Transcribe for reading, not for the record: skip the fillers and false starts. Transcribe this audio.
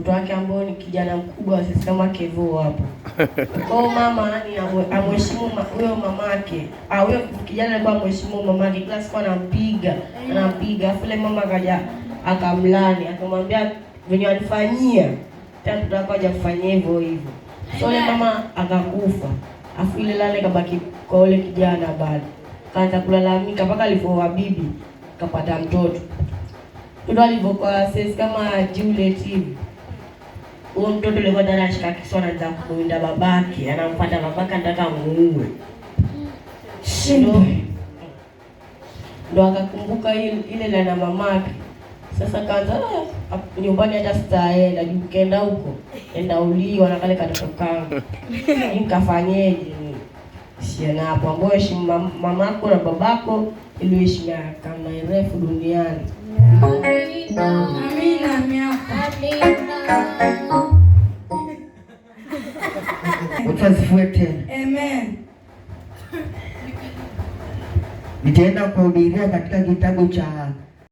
mtoto wake ambao ni kijana mkubwa sisi kama Kevo hapo. Kwa mama ni amheshimu huyo mamake. Huyo kijana alikuwa amheshimu mamake, kila siku anampiga. Afu ile mama akaja akamlani, akamwambia venye alifanyia tena mtoto wake kufanyia hivyo. So ile mama akakufa. Afu ile lale kabaki kwa ule kijana bado. Kaanza kulalamika mpaka alipoa bibi kapata mtoto. Ndio alivyokuwa sisi kama Juliet hivi. Huyo mtoto alikuwa anashika kisu anaanza kuinda babake, anamfuata babake anataka muue. Ndio akakumbuka ile la mamake. Sasa kaanza nyumbani hata sitaenda, nikaenda huko. Enda uliwa na kale katoto kangu. Nikafanyeje? Siana hapo ambaye heshima mamako na babako ili heshima kama refu duniani. Amina miaka. Utasifiwe tena. Amen. Nitaenda kuhubiria katika kitabu cha